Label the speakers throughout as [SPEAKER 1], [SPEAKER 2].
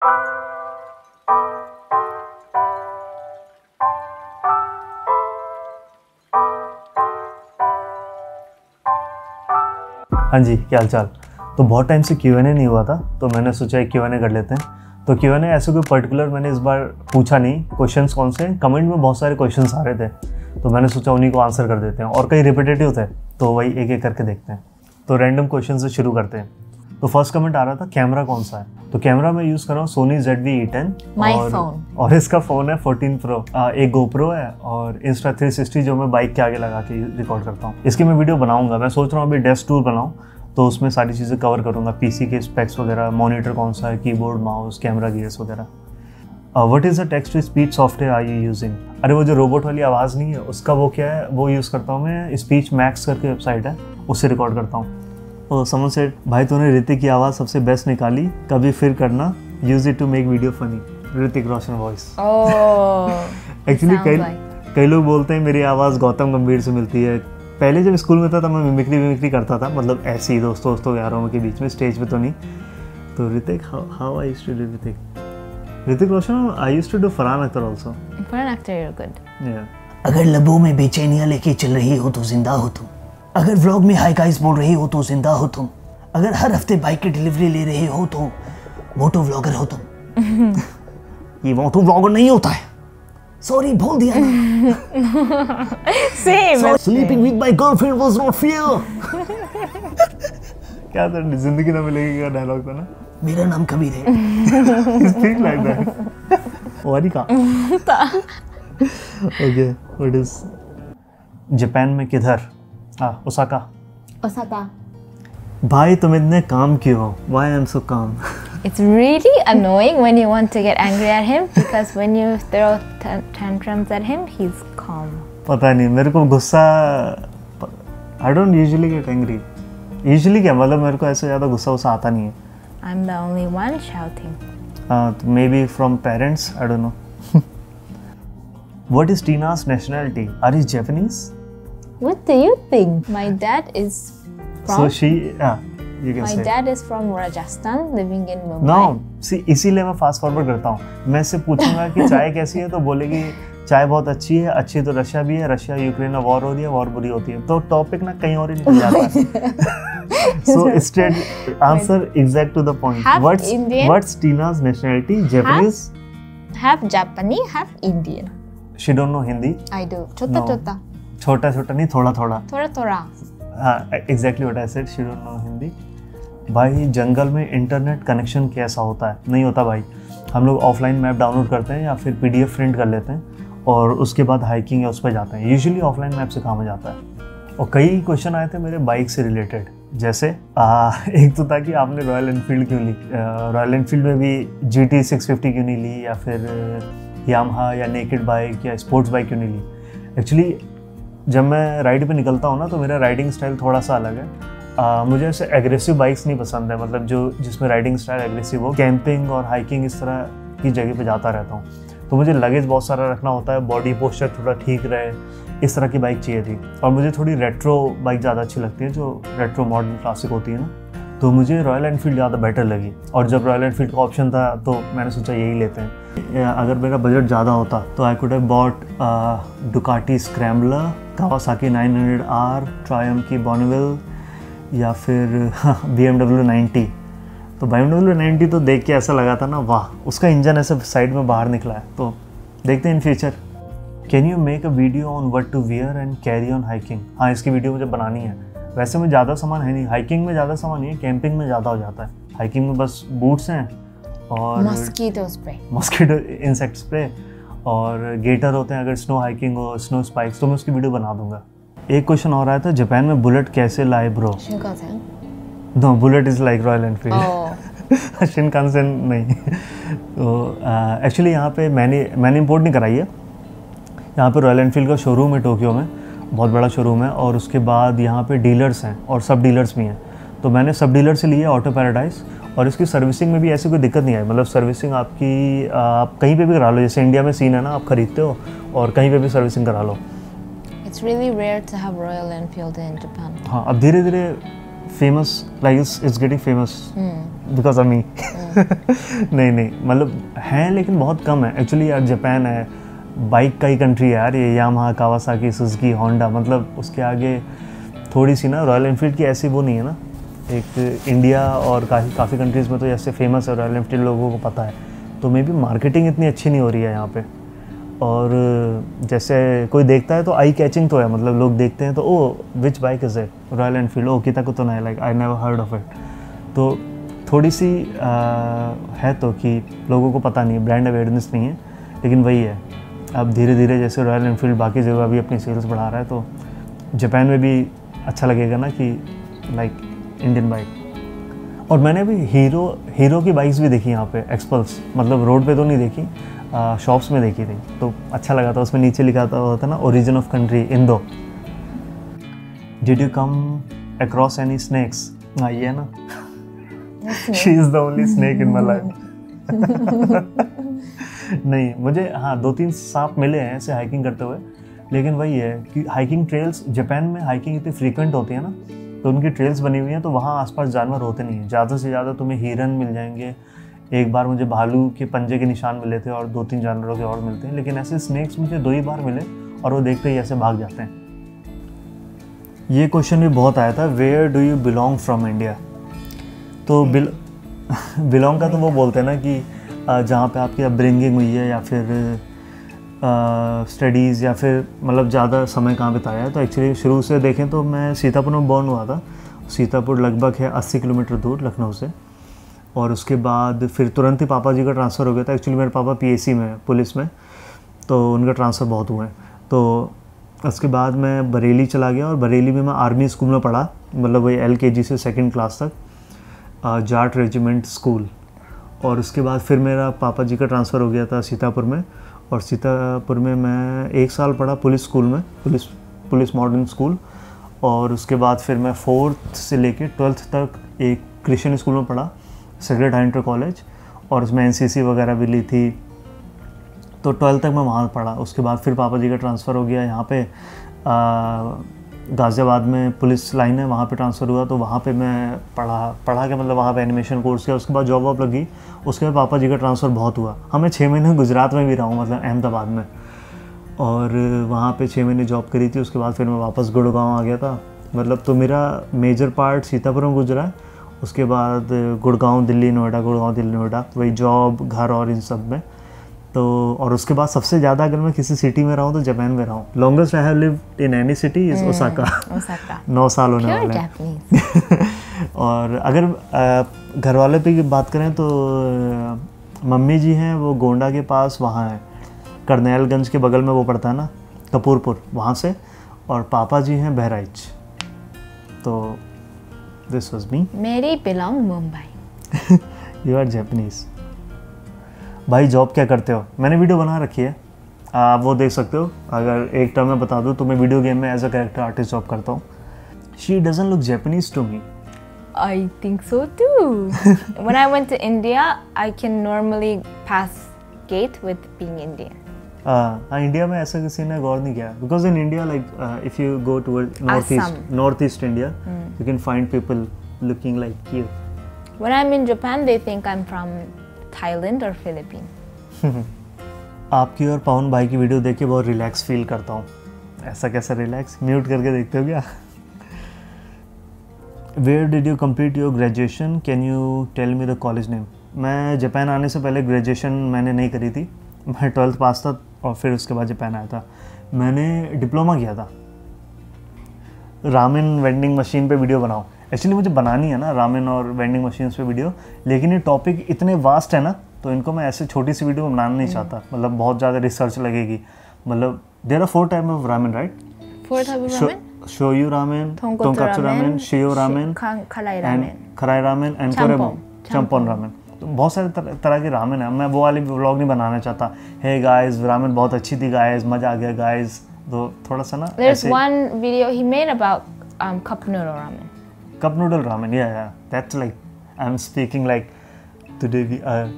[SPEAKER 1] हाँ जी, क्या हाल चाल। तो बहुत टाइम से Q&A नहीं हुआ था, तो मैंने सोचा एक Q&A कर लेते हैं। तो Q&A ऐसे कोई पर्टिकुलर मैंने इस बार पूछा नहीं। क्वेश्चंस कौन से हैं, कमेंट में बहुत सारे क्वेश्चंस आ रहे थे, तो मैंने सोचा उन्हीं को आंसर कर देते हैं। और कई रिपीटेटिव थे, तो वही एक एक करके देखते हैं। तो रैंडम क्वेश्चन से शुरू करते हैं। तो फर्स्ट कमेंट आ रहा था, कैमरा कौन सा है? तो कैमरा मैं यूज़ कर रहा हूँ सोनी ZV-E10 और इसका फ़ोन है 14 Pro। एक GoPro है और Insta360 जो मैं बाइक के आगे लगा के रिकॉर्ड करता हूँ। इसकी मैं वीडियो बनाऊंगा। मैं सोच रहा हूँ अभी डेस्क टूर बनाऊँ, तो उसमें सारी चीज़ें कवर करूँगा। PC के स्पेक्स वगैरह, मॉनिटर कौन सा है, कीबोर्ड, माउस, कैमरा गियर्स वगैरह। What is the text to speech software are you using? अरे वो जो रोबोट वाली आवाज़ नहीं है, उसका वो क्या है, वो यूज़ करता हूँ मैं। स्पीच मैक्स करके वेबसाइट है, उससे रिकॉर्ड करता हूँ। तो समझ से भाई तूने ऋतिक की आवाज़ सबसे बेस्ट निकाली, कभी फिर करना, use it to make video funny. Hrithik Roshan voice. Actually कई लोग बोलते हैं मेरी आवाज़ गौतम गंभीर से मिलती है। पहले जब स्कूल में था तब मैं मिमिक्री करता था, मतलब ऐसे ही दोस्तों यारों के बीच में, स्टेज पे तो नहीं। तो Hrithik, how I used to do Hrithik Roshan, I used to do Farhan Akhtar also.
[SPEAKER 2] Farhan Akhtar, you are good.
[SPEAKER 1] या
[SPEAKER 3] अगर लबों में बेचैनियां लेके चल रही हो तो जिंदा हो तुम। अगर व्लॉग में हाई गाइस बोल रही हो तो जिंदा हो तुम। अगर हर हफ्ते बाइक की डिलीवरी ले रहे हो तो मोटो व्लॉगर हो तुम। ये मोटो व्लॉगर नहीं होता है, सॉरी बोल दिया ना।
[SPEAKER 2] Same.
[SPEAKER 3] Sleeping with my girlfriend was not fear.
[SPEAKER 1] क्या था, जिंदगी ना मिलेगी का डायलॉग था ना।
[SPEAKER 3] मेरा नाम कबीर है।
[SPEAKER 1] Speak like that. वारिका। ओके, व्हाट इज जापान में किधर? हाँ, ओसाका।
[SPEAKER 2] ओसाका।
[SPEAKER 1] भाई तुम इतने काम क्यों हो? Why I'm so calm?
[SPEAKER 2] It's really annoying when you want to get angry at him because when you throw tantrums at him, he's calm.
[SPEAKER 1] पता नहीं, मेरे को गुस्सा, I don't usually get angry. Usually क्या मतलब, मेरे को ऐसे ज़्यादा गुस्सा आता नहीं है।
[SPEAKER 2] I'm the only one shouting.
[SPEAKER 1] तो maybe from parents, I don't know. What is Tina's nationality? Are you Japanese?
[SPEAKER 2] What do you think? My dad is from.
[SPEAKER 1] So she, you can
[SPEAKER 2] My
[SPEAKER 1] say.
[SPEAKER 2] dad is from Rajasthan, living in Mumbai.
[SPEAKER 1] No, see, इसीलिए मैं fast forward करता हूँ। मैं इससे पूछूंगा कि चाय कैसी है, तो बोलेगी चाय बहुत अच्छी है। अच्छी तो रशिया भी है, रशिया यूक्रेन में वॉर हो रही है, वॉर बुरी होती है। तो टॉपिक ना कहीं और ही निकल जाता है। So straight answer, exact to the point.
[SPEAKER 2] Half Indian.
[SPEAKER 1] What's Tina's nationality? Japanese?
[SPEAKER 2] Half Japanese, half Indian.
[SPEAKER 1] She don't know Hindi?
[SPEAKER 2] I do. Chota
[SPEAKER 1] No.
[SPEAKER 2] chota.
[SPEAKER 1] छोटा छोटा नहीं, थोड़ा थोड़ा।
[SPEAKER 2] Thora thora.
[SPEAKER 1] हाँ, exactly what I said. She don't know Hindi. भाई जंगल में internet connection कैसा होता है? नहीं होता भाई। हम लोग ऑफलाइन मैप डाउनलोड करते हैं या फिर PDF प्रिंट कर लेते हैं और उसके बाद हाइकिंग या उस पर जाते हैं। यूजुअली ऑफलाइन मैप से काम हो जाता है। और कई क्वेश्चन आए थे मेरे बाइक से रिलेटेड, जैसे एक तो था कि आपने रॉयल एनफील्ड क्यों ली, रॉयल एनफील्ड में भी GT 650 क्यों नहीं ली, या फिर यामाहा या नेकेड बाइक या स्पोर्ट्स बाइक क्यों नहीं ली। एक्चुअली जब मैं राइड पे निकलता हूँ ना, तो मेरा राइडिंग स्टाइल थोड़ा सा अलग है। मुझे ऐसे एग्रेसिव बाइक्स नहीं पसंद है, मतलब जो जिसमें राइडिंग स्टाइल एग्रेसिव हो। कैंपिंग और हाइकिंग इस तरह की जगह पे जाता रहता हूँ, तो मुझे लगेज बहुत सारा रखना होता है, बॉडी पोस्चर थोड़ा ठीक रहे, इस तरह की बाइक चाहिए थी। और मुझे थोड़ी रेट्रो बाइक ज़्यादा अच्छी लगती है, जो रेट्रो मॉडर्न क्लासिक होती है ना, तो मुझे रॉयल एनफील्ड ज़्यादा बेटर लगी। और जब रॉयल एनफील्ड का ऑप्शन था तो मैंने सोचा यही लेते हैं। अगर मेरा बजट ज़्यादा होता तो I could have bought Ducati scrambler, Kawasaki 900R, Triumph की बॉर्नविल, या फिर BMW 90। तो BMW 90 तो देख के ऐसा लगा था ना, वाह, उसका इंजन ऐसे साइड में बाहर निकला है। तो देखते हैं in future. Can you make a video on what to wear and carry on hiking? हाँ, इसकी वीडियो मुझे बनानी है। वैसे में ज़्यादा सामान है नहीं, हाइकिंग में ज़्यादा सामान नहीं है, कैंपिंग में ज़्यादा हो जाता है। हाइकिंग में बस बूट्स हैं और
[SPEAKER 2] Mosquito spray.
[SPEAKER 1] Mosquito insect spray और गेटर होते हैं। अगर स्नो हाइकिंग हो, स्नो स्पाइक्स, तो मैं उसकी वीडियो बना दूंगा। एक क्वेश्चन और आया था, जापान में बुलेट कैसे लाए bro?
[SPEAKER 2] Shinkansen.
[SPEAKER 1] No, bullet is like Royal Enfield.
[SPEAKER 2] Oh.
[SPEAKER 1] Shinkansen नहीं। तो एक्चुअली यहाँ पे मैंने इंपोर्ट नहीं कराई है। यहाँ पे रॉयल एनफील्ड का शोरूम है टोक्यो में, बहुत बड़ा शोरूम है। और उसके बाद यहाँ पे डीलर्स हैं और सब डीलर्स भी हैं। तो मैंने सब डीलर से लिया ऑटो पैराडाइज, और इसकी सर्विसिंग में भी ऐसी कोई दिक्कत नहीं आई। मतलब सर्विसिंग आपकी आप कहीं पे भी करा लो, जैसे इंडिया में सीन है ना, आप खरीदते हो और कहीं पे भी सर्विसिंग करा लो।
[SPEAKER 2] It's really rare to have Royal Enfield in Japan.
[SPEAKER 1] हाँ, अब धीरे धीरे famous, like it's getting famous because of me. नहीं मतलब हैं लेकिन बहुत कम है एक्चुअली यार। जापान है, बाइक का ही कंट्री है यार ये, यामाहा, कावासाकी, सुजुकी, होंडा, मतलब उसके आगे थोड़ी सी ना रॉयल एनफील्ड की ऐसी वो नहीं है ना। एक इंडिया और काफ़ी कंट्रीज़ में तो जैसे फेमस है रॉयल एनफील्ड, लोगों को पता है, तो मे बी मार्केटिंग इतनी अच्छी नहीं हो रही है यहाँ पे। और जैसे कोई देखता है तो आई कैचिंग तो है, मतलब लोग देखते हैं तो oh which bike is it, Royal Enfield, ओ किता को तो नहीं, like I never heard of it. तो थोड़ी सी है तो कि लोगों को पता नहीं है, ब्रांड अवेयरनेस नहीं है, लेकिन वही है अब धीरे धीरे जैसे रॉयल एनफील्ड बाकी जगह भी अपनी सेल्स बढ़ा रहा है, तो जापान में भी अच्छा लगेगा ना कि लाइक इंडियन बाइक। और मैंने भी हीरो की बाइक्स भी देखी यहाँ पे, एक्सपल्स, मतलब रोड पे तो नहीं देखी, शॉप्स में देखी थी, तो अच्छा लगा था। उसमें नीचे लिखा था ना origin of country Indo. Did you come across any snakes? हाँ ये है ना, she is the only snake in my life. नहीं मुझे हाँ 2-3 सांप मिले हैं ऐसे हाइकिंग करते हुए, लेकिन वही है कि हाइकिंग ट्रेल्स, जापान में हाइकिंग इतनी फ्रीक्वेंट होती है ना, तो उनकी ट्रेल्स बनी हुई हैं, तो वहाँ आसपास जानवर होते नहीं हैं। ज़्यादा से ज़्यादा तुम्हें हिरन मिल जाएंगे, एक बार मुझे भालू के पंजे के निशान मिले थे और 2-3 जानवरों के और मिलते हैं, लेकिन ऐसे स्नेक्स मुझे 2 ही बार मिले और वो देखते ही ऐसे भाग जाते हैं। ये क्वेश्चन भी बहुत आया था, where do you belong from India? तो बिलोंग का तो वो बोलते हैं ना कि जहाँ पे आपकी अपब्रिंगिंग हुई है या फिर स्टडीज़ या फिर मतलब ज़्यादा समय कहाँ बिताया है। तो एक्चुअली शुरू से देखें तो मैं सीतापुर में बॉर्न हुआ था। सीतापुर लगभग है 80 किलोमीटर दूर लखनऊ से, और उसके बाद फिर तुरंत ही पापा जी का ट्रांसफ़र हो गया था। एक्चुअली मेरे पापा PAC में पुलिस में, तो उनका ट्रांसफ़र बहुत हुआ है। तो उसके बाद मैं बरेली चला गया, और बरेली में मैं आर्मी स्कूल में पढ़ा, मतलब वही LKG से 2nd क्लास तक, जाट रेजिमेंट स्कूल। और उसके बाद फिर मेरा पापा जी का ट्रांसफ़र हो गया था सीतापुर में, और सीतापुर में मैं 1 साल पढ़ा पुलिस स्कूल में, पुलिस मॉडर्न स्कूल। और उसके बाद फिर मैं 4th से लेके 12th तक एक क्रिश्चियन स्कूल में पढ़ा, सेक्रेड हार्ट इंटर कॉलेज, और उसमें NCC वगैरह भी ली थी, तो 12th तक मैं वहाँ पढ़ा। उसके बाद फिर पापा जी का ट्रांसफ़र हो गया यहाँ पे गाज़ियाबाद में पुलिस लाइन है, वहाँ पे ट्रांसफ़र हुआ, तो वहाँ पे मैं पढ़ा के मतलब वहाँ पे एनिमेशन कोर्स किया। उसके बाद जॉब वॉब लगी, उसके बाद पापा जी का ट्रांसफ़र बहुत हुआ। मैं 6 महीने गुजरात में भी रहा हूँ, मतलब अहमदाबाद में, और वहाँ पे 6 महीने जॉब करी थी। उसके बाद फिर मैं वापस गुड़गांव आ गया था, मतलब तो मेरा मेजर पार्ट सीतापुर में गुजरा है। उसके बाद गुड़गांव दिल्ली नोएडा, वही जॉब, घर और इन सब में। तो और उसके बाद सबसे ज़्यादा अगर मैं किसी सिटी में रहा हूँ तो जापान में रहा हूँ। Longest I have lived in any city is Osaka. 9 साल होने वाले हैं। और अगर घर वाले पे की बात करें तो मम्मी जी हैं वो गोंडा के पास वहाँ है, करनैलगंज के बगल में वो पड़ता है ना, कपूरपुर, वहाँ से। और पापा जी हैं बहराइच। तो दिस वाज मी।
[SPEAKER 2] मेरी belong Mumbai.
[SPEAKER 1] You are Japanese. भाई जॉब क्या करते हो? मैंने वीडियो बना रखी है, आप वो देख सकते हो। अगर एक टर्म में बता दूँ तो मैं वीडियो गेम में as a character artist job करता हूँ। She doesn't look Japanese to me.
[SPEAKER 2] I think so too. When I went to India, I can normally pass gate with being Indian.
[SPEAKER 1] हाँ, India में ऐसा किसी ने गौर नहीं किया, because in India like if you go toward north east India, you can find people looking like you.
[SPEAKER 2] When I'm in Japan, they think I'm from Thailand or Philippines.
[SPEAKER 1] आपकी और पवन भाई की वीडियो देख के बहुत रिलैक्स फील करता हूँ। ऐसा कैसा रिलैक्स? म्यूट करके देखते हो क्या? Where did you complete your graduation? Can you tell me the college name? मैं जापान आने से पहले ग्रेजुएशन मैंने नहीं करी थी। मैं 12th पास था और फिर उसके बाद जापान आया था। मैंने डिप्लोमा किया था। रामेन वेंडिंग मशीन पे वीडियो बनाओ। एक्चुअली मुझे बनानी है ना रामेन और वेंडिंग मशीन्स पे वीडियो, लेकिन ये टॉपिक इतने वास्ट है ना, तो इनको मैं ऐसे छोटी सी वीडियो में बनाना नहीं चाहता। मतलब बहुत ज़्यादा रिसर्च लगेगी। मतलब there are 4 type of ramen, right?
[SPEAKER 2] 4 type of ramen?
[SPEAKER 1] Shoyu ramen, tonkatsu ramen, shio ramen, karai ramen and champon ramen. तो बहुत सारे तरह के रामेन है। मैं वो वाली व्लॉग नहीं बनाना चाहता। हे गाइस, रामेन बहुत अच्छी थी गाइस, मज़ा आ गया गाइस। तो थोड़ा सा ना
[SPEAKER 2] There's one video he made about cup noodle ramen.
[SPEAKER 1] Cup noodle ramen, yeah. That's like I'm speaking like today we are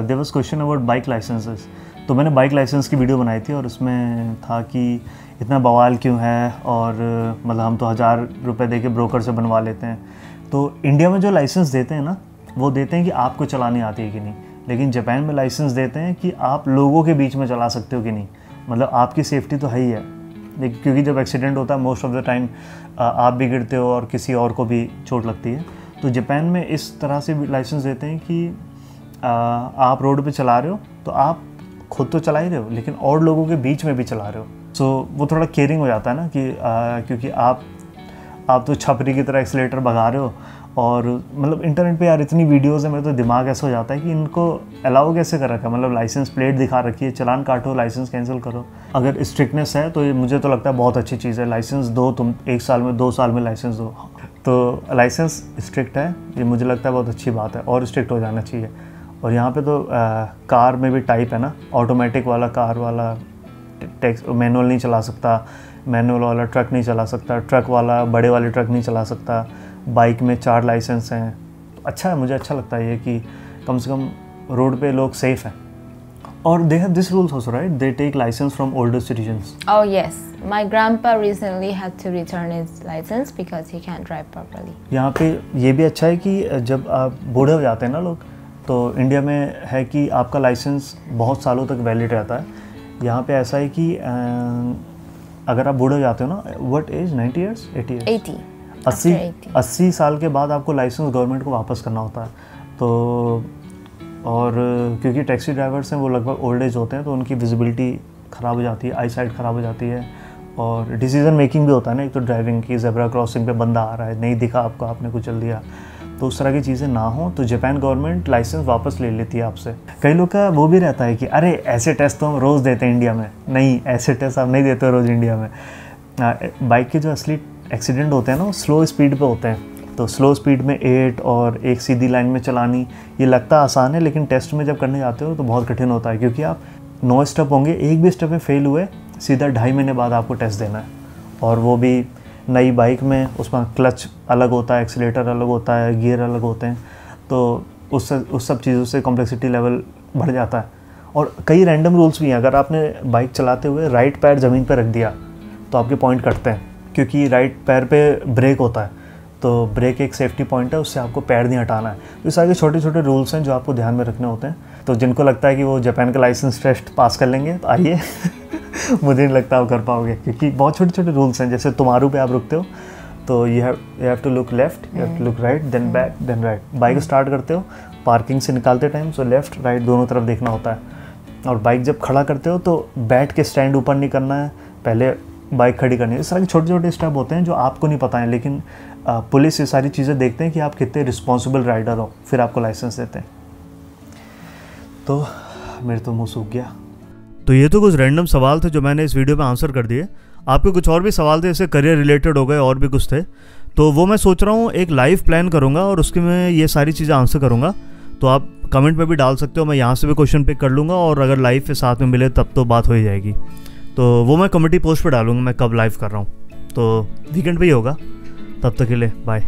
[SPEAKER 1] there was question about bike licenses. तो मैंने बाइक लाइसेंस की video बनाई थी और उसमें था कि इतना बवाल क्यों है, और मतलब हम तो 1000 रुपये दे के ब्रोकर से बनवा लेते हैं। तो इंडिया में जो लाइसेंस देते हैं ना, वो देते हैं कि आपको चलानी आती है कि नहीं, लेकिन जापान में लाइसेंस देते हैं कि आप लोगों के बीच में चला सकते हो कि नहीं, मतलब आपकी सेफ्टी तो है ही है। लेकिन क्योंकि जब एक्सीडेंट होता है मोस्ट ऑफ द टाइम आप भी गिरते हो और किसी और को भी चोट लगती है। तो जापान में इस तरह से भी लाइसेंस देते हैं कि आप रोड पे चला रहे हो तो आप खुद तो चला ही रहे हो, लेकिन और लोगों के बीच में भी चला रहे हो। सो वो थोड़ा केयरिंग हो जाता है ना कि क्योंकि आप तो छपरी की तरह एक्सीलेटर भगा रहे हो। और मतलब इंटरनेट पे यार इतनी वीडियोस है, मेरा तो दिमाग ऐसा हो जाता है कि इनको अलाउ कैसे कर रखा है। मतलब लाइसेंस प्लेट दिखा रखी है, चलान काटो, लाइसेंस कैंसिल करो। अगर स्ट्रिक्टनेस है तो ये मुझे तो लगता है बहुत अच्छी चीज़ है। लाइसेंस दो, तुम 1 साल में 2 साल में लाइसेंस दो, तो लाइसेंस स्ट्रिक्ट है, ये मुझे लगता है बहुत अच्छी बात है और स्ट्रिक्ट हो जाना चाहिए। और यहाँ पे तो कार में भी टाइप है ना, ऑटोमेटिक वाला कार वाला टैक्स मैनुअल नहीं चला सकता, मैनुअल वाला ट्रक नहीं चला सकता, ट्रक वाला बड़े वाले ट्रक नहीं चला सकता। बाइक में 4 लाइसेंस हैं। तो अच्छा है, मुझे अच्छा लगता है ये कि कम से कम रोड पे लोग सेफ हैं। और they have this rules also, right? They take licence from older citizens.
[SPEAKER 2] Oh yes, my grandpa recently had to return his license because he can't drive properly.
[SPEAKER 1] यहाँ पे ये भी अच्छा है कि जब आप बूढ़े हो जाते हैं ना लोग, तो इंडिया में है कि आपका लाइसेंस बहुत सालों तक वैलिड रहता है। यहाँ पे ऐसा है कि अगर आप बूढ़े हो जाते हो ना, व्हाट एज, 90 ईयर्स, 80 ईयर्स,
[SPEAKER 2] 80.
[SPEAKER 1] 80 साल के बाद आपको लाइसेंस गवर्नमेंट को वापस करना होता है। तो और क्योंकि टैक्सी ड्राइवर्स हैं वो लगभग ओल्ड एज होते हैं, तो उनकी विजिबिलिटी ख़राब हो जाती है, आई साइट ख़राब हो जाती है, और डिसीजन मेकिंग भी होता है ना। एक तो ड्राइविंग की, ज़ेब्रा क्रॉसिंग पे बंदा आ रहा है, नहीं दिखा आपको, आपने कुछ चल दिया, तो उस तरह की चीज़ें ना हो तो जापान गवर्नमेंट लाइसेंस वापस ले लेती है आपसे। कई लोग का वो भी रहता है कि अरे ऐसे टेस्ट तो हम रोज़ देते हैं इंडिया में। नहीं, ऐसे टेस्ट आप नहीं देते रोज़ इंडिया में। बाइक के जो असली एक्सीडेंट होते हैं ना, वो स्लो स्पीड पे होते हैं। तो स्लो स्पीड में 8 और एक सीधी लाइन में चलानी, ये लगता आसान है, लेकिन टेस्ट में जब करने जाते हो तो बहुत कठिन होता है, क्योंकि आप 9 स्टेप होंगे, एक भी स्टेप में फेल हुए सीधा 2.5 महीने बाद आपको टेस्ट देना है। और वो भी नई बाइक में, उसमें क्लच अलग होता है, एक्सीलेटर अलग होता है, गियर अलग होते हैं, तो उस सब चीज़ों से कॉम्प्लेक्सिटी लेवल बढ़ जाता है। और कई रैंडम रूल्स भी हैं। अगर आपने बाइक चलाते हुए राइट पैर ज़मीन पर रख दिया तो आपके पॉइंट कटते हैं, क्योंकि राइट पैर पे ब्रेक होता है, तो ब्रेक एक सेफ्टी पॉइंट है, उससे आपको पैर नहीं हटाना है। तो ये सारे छोटे छोटे रूल्स हैं जो आपको ध्यान में रखने होते हैं। तो जिनको लगता है कि वो जापान का लाइसेंस टेस्ट पास कर लेंगे तो आइए मुझे नहीं लगता आप कर पाओगे, क्योंकि बहुत छोटे छोटे रूल्स हैं। जैसे तुम्हारू पे आप रुकते हो तो you have to look left, you have to look right, then back, then right. Bike start करते हो पार्किंग से निकालते टाइम, सो लेफ्ट राइट दोनों तरफ देखना होता है। और बाइक जब खड़ा करते हो तो बैठ के स्टैंड ऊपर नहीं करना है, पहले बाइक खड़ी करनी है। इस तरह के छोटे छोटे स्टेप होते हैं जो आपको नहीं पता है, लेकिन पुलिस ये सारी चीज़ें देखते हैं कि आप कितने रिस्पॉन्सिबल राइडर हो, फिर आपको लाइसेंस देते हैं। तो मेरे तो मुँह सूख गया।
[SPEAKER 4] तो ये तो कुछ रैंडम सवाल थे जो मैंने इस वीडियो में आंसर कर दिए। आपके कुछ और भी सवाल थे, जैसे करियर रिलेटेड हो गए, और भी कुछ थे, तो वो मैं सोच रहा हूँ एक लाइव प्लान करूँगा और उसके में ये सारी चीज़ें आंसर करूँगा। तो आप कमेंट में भी डाल सकते हो, मैं यहाँ से भी क्वेश्चन पिक कर लूँगा, और अगर लाइव के साथ में मिले तब तो बात हो ही जाएगी। तो वो मैं कमेटी पोस्ट पे डालूँगा मैं कब लाइव कर रहा हूँ। तो वीकेंड पे ही होगा। तब तक के लिए बाय।